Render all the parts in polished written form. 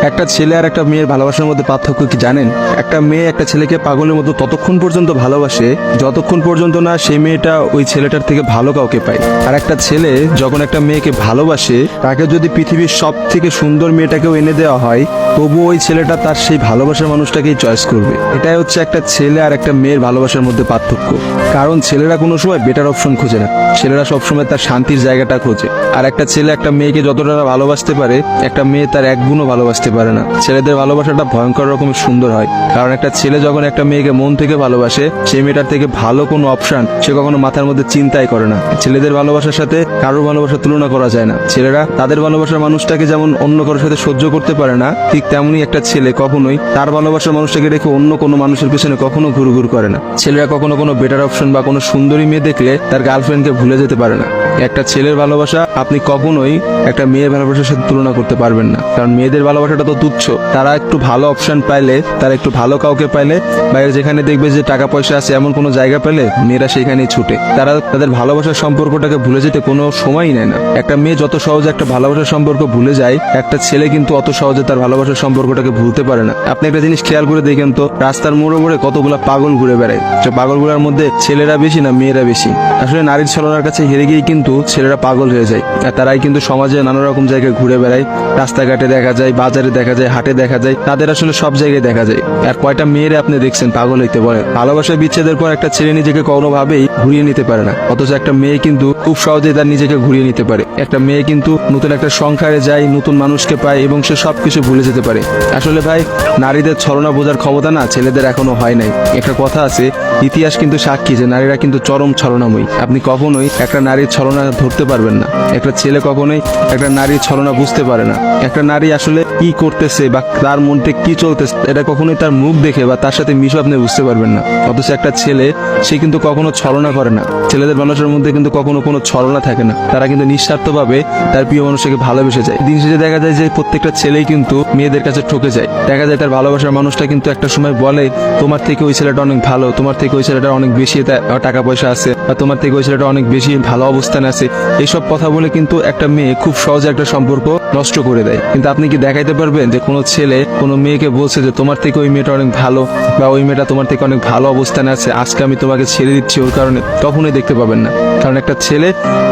একটা ছেলে আর একটা মেয়ের ভালোবাসার মধ্যে পার্থক্য কি জানেন? একটা মেয়ে একটা ছেলেকে পাগলের মতো ততক্ষণ পর্যন্ত ভালোবাসে যতক্ষণ পর্যন্ত না সেই মেয়েটা ওই ছেলেটার থেকে ভালো কাউকে পায়। আর একটা ছেলে যখন একটা মেয়েকে ভালোবাসে, তাকে যদি পৃথিবীর সব থেকে সুন্দর মেয়েটাকেও এনে দেওয়া হয়, তবু ওই ছেলেটা তার সেই ভালোবাসার মানুষটাকেই চয়েস করবে। এটাই হচ্ছে একটা ছেলে আর একটা মেয়ের ভালোবাসার মধ্যে পার্থক্য। কারণ ছেলেরা কোনো সময় বেটার অপশন খোঁজে না, ছেলেরা সবসময় তার শান্তির জায়গাটা খোঁজে। আর একটা ছেলে একটা মেয়েকে যতটা ভালোবাসতে পারে, একটা মেয়ে তার এক গুণও ভালোবাসতে পারে না। ছেলেদের ভালোবাসাটা ভয়ঙ্কর রকমের সুন্দর হয়, কারণ একটা ছেলে যখন একটা মেয়েকে মন থেকে ভালোবাসে, সেই মেয়েটার থেকে ভালো কোনো অপশন সে কখনো মাথার মধ্যে চিন্তাই করে না। ছেলেদের ভালোবাসার সাথে কারোর ভালোবাসার তুলনা করা যায় না। ছেলেরা তাদের ভালোবাসার মানুষটাকে যেমন অন্য কারোর সাথে সহ্য করতে পারে না, ঠিক তেমনি একটা ছেলে কখনোই তার ভালোবাসার মানুষটাকে রেখে অন্য কোনো মানুষের পেছনে কখনো ঘুরঘুর করে না। ছেলেরা কখনো কোনো বেটার অপশন বা কোনো সুন্দরী মেয়ে দেখলে তার গার্লফ্রেন্ডকে ভুলে যেতে পারে না। একটা ছেলের ভালোবাসা আপনি কখনোই একটা মেয়ের ভালোবাসার সাথে তুলনা করতে পারবেন না, কারণ মেয়েদের ভালোবাসাটা তো তুচ্ছ। তারা একটু ভালো অপশন পাইলে, তারা একটু ভালো কাউকে পাইলে, বাইরে যেখানে দেখবে যে টাকা পয়সা আছে এমন কোনো জায়গা পেলে মেয়েরা সেখানেই ছুটে। তারা তাদের ভালোবাসার সম্পর্কটাকে ভুলে যেতে কোনো সময়ই নেয় না। একটা মেয়ে যত সহজে একটা ভালোবাসার সম্পর্ক ভুলে যায়, একটা ছেলে কিন্তু অত সহজে তার ভালোবাসার সম্পর্কটাকে ভুলতে পারে না। আপনি একটা জিনিস খেয়াল করে দেখেন তো, রাস্তার মোড়ে মোড়ে কতগুলা পাগল ঘুরে বেড়ায়। সে পাগলগুলোর মধ্যে ছেলেরা বেশি না মেয়েরা বেশি? আসলে নারীর ছলনার কাছে হেরে গিয়ে কিন্তু ছেলেরা পাগল হয়ে যায়। আর তারাই কিন্তু সমাজে নানা রকম জায়গায় ঘুরে বেড়ায়। রাস্তাঘাটে দেখা যায়, বাজারে দেখা যায়, হাটে দেখা যায়, তাদের আসলে সব জায়গায় দেখা যায়। আর কয়টা মেয়েরা আপনি দেখছেন পাগল হইতে পারে? ভালোবাসা বিচ্ছেদের পর একটা ছেলে নিজেকে কোনোভাবেই ঘুরিয়ে নিতে পারে না, অথচ একটা মেয়ে কিন্তু খুব সহজেই তার নিজেকে ঘুরিয়ে নিতে পারে। একটা মেয়ে কিন্তু নতুন একটা সংসারে যায়, নতুন মানুষকে পায় এবং সে সবকিছু ভুলে যেতে পারে। আসলে ভাই, নারীদের ছলনা বোঝার ক্ষমতা না ছেলেদের এখনো হয় নাই। একটা কথা আছে, ইতিহাস কিন্তু সাক্ষী যে নারীরা কিন্তু চরম ছলনাময়ী। আপনি কখনোই একটা নারীর ছলনা ধরতে পারবেন না। একটা ছেলে কখনোই একটা নারীর ছলনা বুঝতে পারে না। একটা নারী আসলে কি করতেছে বা তার মধ্যে কি চলতেছে, এটা কখনোই তার মুখ দেখে বা তার সাথে মিশে আপনি বুঝতে পারবেন না। অথচ একটা ছেলে, সে কিন্তু কখনো ছলনা করে না। ছেলেদের মানুষের মধ্যে কিন্তু কখনো কোনো ছলনা থাকে না। তারা কিন্তু নিঃস্বার্থভাবে তার প্রিয় মানুষকে ভালোবেসে যায়। দিন শেষে দেখা যায় যে প্রত্যেকটা ছেলেই কিন্তু মেয়েদের কাছে ঠকে যায়। দেখা যায় তার ভালোবাসার মানুষটা কিন্তু একটা সময় বলে, তোমার থেকে ওই ছেলেটা অনেক ভালো, তোমার থেকে ওই ছেলেটা অনেক বেশি টাকা পয়সা আছে, বা তোমার থেকে ওই ছেলেটা অনেক বেশি ভালো অবস্থানে আছে। এইসব কথা বলে কিন্তু একটা মেয়ে খুব সহজে একটা সম্পর্ক নষ্ট করে দেয়। কিন্তু আপনি কি দেখাইতে পারবেন যে কোনো ছেলে কোনো মেয়েকে বলছে যে তোমার থেকে ওই মেয়েটা অনেক ভালো, বা ওই মেয়েটা তোমার থেকে অনেক ভালো অবস্থানে আছে, আজকে আমি তোমাকে ছেড়ে দিচ্ছি ওর কারণে? কখনোই দেখতে পাবেন না। কারণ একটা ছেলে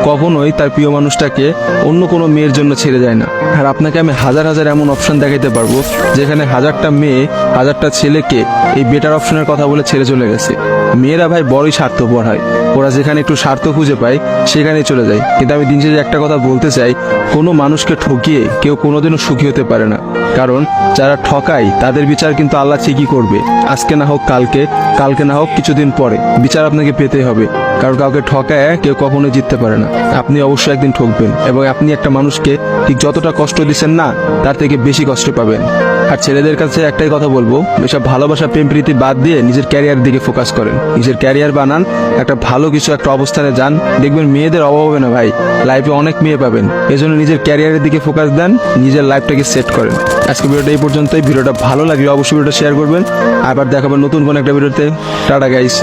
কখনোই তার প্রিয় মানুষটাকে অন্য কোনো মেয়ের জন্য ছেড়ে যায় না। আর আপনাকে আমি হাজার হাজার এমন অপশন দেখাইতে পারবো যেখানে হাজারটা মেয়ে হাজারটা ছেলেকে এই বেটার অপশনের কথা বলে ছেড়ে চলে গেছে। মেয়েরা ভাই বড়ই স্বার্থপর হয়, ওরা যেখানে একটু স্বার্থ খুঁজে পায় সেখানেই চলে যায়। কিন্তু আমি দিন শেষে একটা কথা বলতে চাই, কোনো মানুষকে ঠকিয়ে কেউ কোনোদিনও সুখী হতে পারে না। কারণ যারা ঠকায় তাদের বিচার কিন্তু আল্লাহ ঠিকই করবে। আজকে না হোক কালকে, কালকে না হোক কিছুদিন পরে বিচার আপনাকে পেতেই হবে। কারণ কাউকে ঠকায় কেউ কখনোই জিততে পারে না। আপনি অবশ্যই একদিন ঠকবেন, এবং আপনি একটা মানুষকে ঠিক যতটা কষ্ট দিচ্ছেন না, তার থেকে বেশি কষ্ট পাবেন। আর ছেলেদের কাছে একটাই কথা বলবো, এসব ভালোবাসা প্রেম প্রীতি বাদ দিয়ে নিজের ক্যারিয়ার দিকে ফোকাস করেন। নিজের ক্যারিয়ার বানান, একটা ভালো কিছু একটা অবস্থানে যান, দেখবেন মেয়েদের অভাব হবে না ভাই, লাইফে অনেক মেয়ে পাবেন। এজন্য নিজের ক্যারিয়ারের দিকে ফোকাস দেন, নিজের লাইফটাকে সেট করেন। আজকে ভিডিওটা এই পর্যন্তই। ভিডিওটা ভালো লাগলে অবশ্যই ভিডিওটা শেয়ার করবেন। আবার দেখাবেন নতুন কোনো একটা ভিডিওতে। Tata guys.